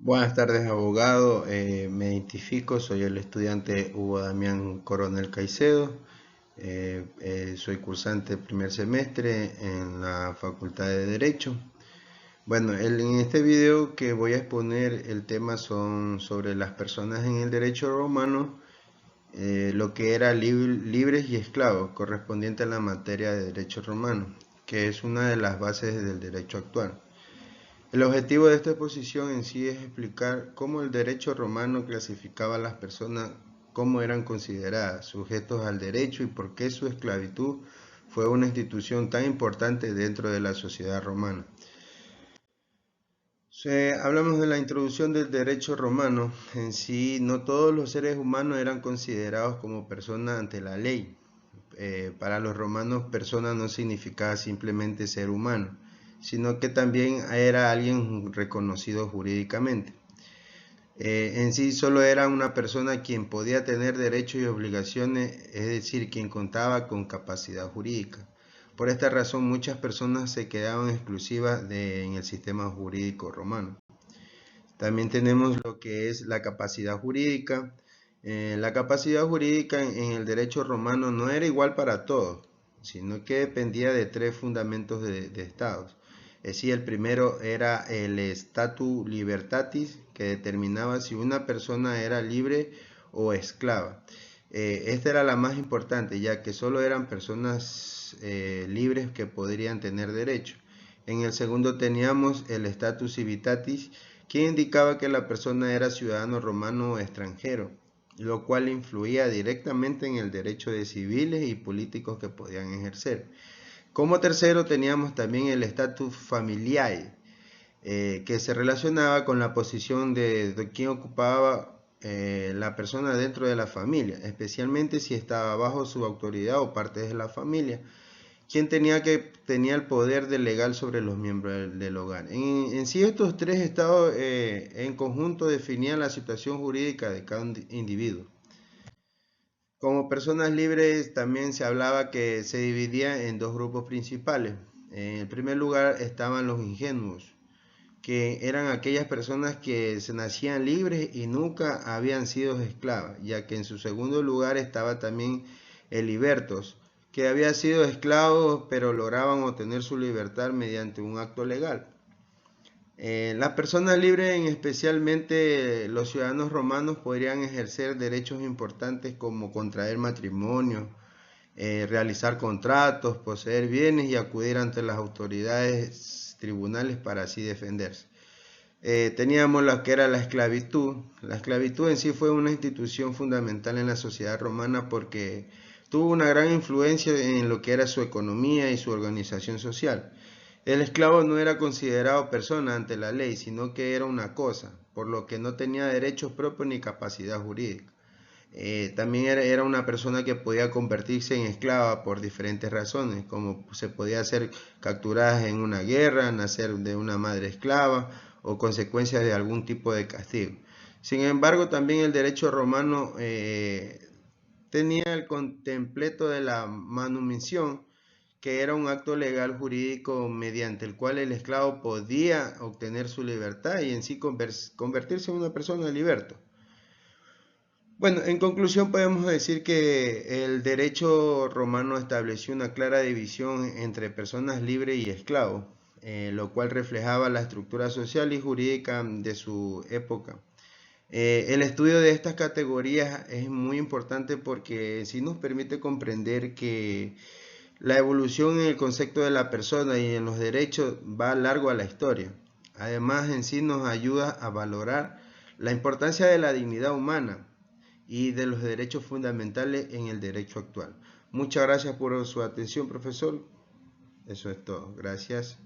Buenas tardes, abogado. Me identifico, soy el estudiante Hugo Damián Coronel Caicedo. Soy cursante primer semestre en la Facultad de Derecho. Bueno, en este video que voy a exponer el tema son sobre las personas en el derecho romano, lo que era libres y esclavos, correspondiente a la materia de derecho romano, que es una de las bases del derecho actual. El objetivo de esta exposición en sí es explicar cómo el derecho romano clasificaba a las personas, cómo eran consideradas sujetos al derecho y por qué su esclavitud fue una institución tan importante dentro de la sociedad romana. Hablamos de la introducción del derecho romano. En sí, no todos los seres humanos eran considerados como personas ante la ley. Para los romanos, persona no significaba simplemente ser humano, sino que también era alguien reconocido jurídicamente. En sí solo era una persona quien podía tener derechos y obligaciones, es decir, quien contaba con capacidad jurídica. Por esta razón muchas personas se quedaban exclusivas en el sistema jurídico romano. También tenemos lo que es la capacidad jurídica. La capacidad jurídica en el derecho romano no era igual para todos, sino que dependía de tres fundamentos de estados. Es decir, el primero era el statu libertatis, que determinaba si una persona era libre o esclava. Esta era la más importante, ya que solo eran personas libres que podrían tener derecho. En el segundo teníamos el status civitatis, que indicaba que la persona era ciudadano romano o extranjero, lo cual influía directamente en el derecho de civiles y políticos que podían ejercer. Como tercero teníamos también el status familiae, que se relacionaba con la posición de quien ocupaba la persona dentro de la familia, especialmente si estaba bajo su autoridad o parte de la familia, quien tenía el poder de legal sobre los miembros del hogar. En sí estos tres estados en conjunto definían la situación jurídica de cada individuo. Como personas libres también se hablaba que se dividía en dos grupos principales. En el primer lugar estaban los ingenuos, que eran aquellas personas que se nacían libres y nunca habían sido esclavas, ya que en su segundo lugar estaba también el libertos, que había sido esclavos pero lograban obtener su libertad mediante un acto legal. Las personas libres, especialmente los ciudadanos romanos, podrían ejercer derechos importantes como contraer matrimonio, realizar contratos, poseer bienes y acudir ante las autoridades tribunales para así defenderse. Teníamos lo que era la esclavitud. La esclavitud en sí fue una institución fundamental en la sociedad romana porque tuvo una gran influencia en lo que era su economía y su organización social. El esclavo no era considerado persona ante la ley, sino que era una cosa, por lo que no tenía derechos propios ni capacidad jurídica. También era una persona que podía convertirse en esclava por diferentes razones, como se podía ser capturada en una guerra, nacer de una madre esclava o consecuencias de algún tipo de castigo. Sin embargo, también el derecho romano tenía el contempleto de la manumisión, que era un acto legal jurídico mediante el cual el esclavo podía obtener su libertad y en sí convertirse en una persona liberta. Bueno, en conclusión podemos decir que el derecho romano estableció una clara división entre personas libres y esclavos, lo cual reflejaba la estructura social y jurídica de su época. El estudio de estas categorías es muy importante porque sí nos permite comprender que la evolución en el concepto de la persona y en los derechos va largo a la historia. Además, en sí nos ayuda a valorar la importancia de la dignidad humana y de los derechos fundamentales en el derecho actual. Muchas gracias por su atención, profesor. Eso es todo. Gracias.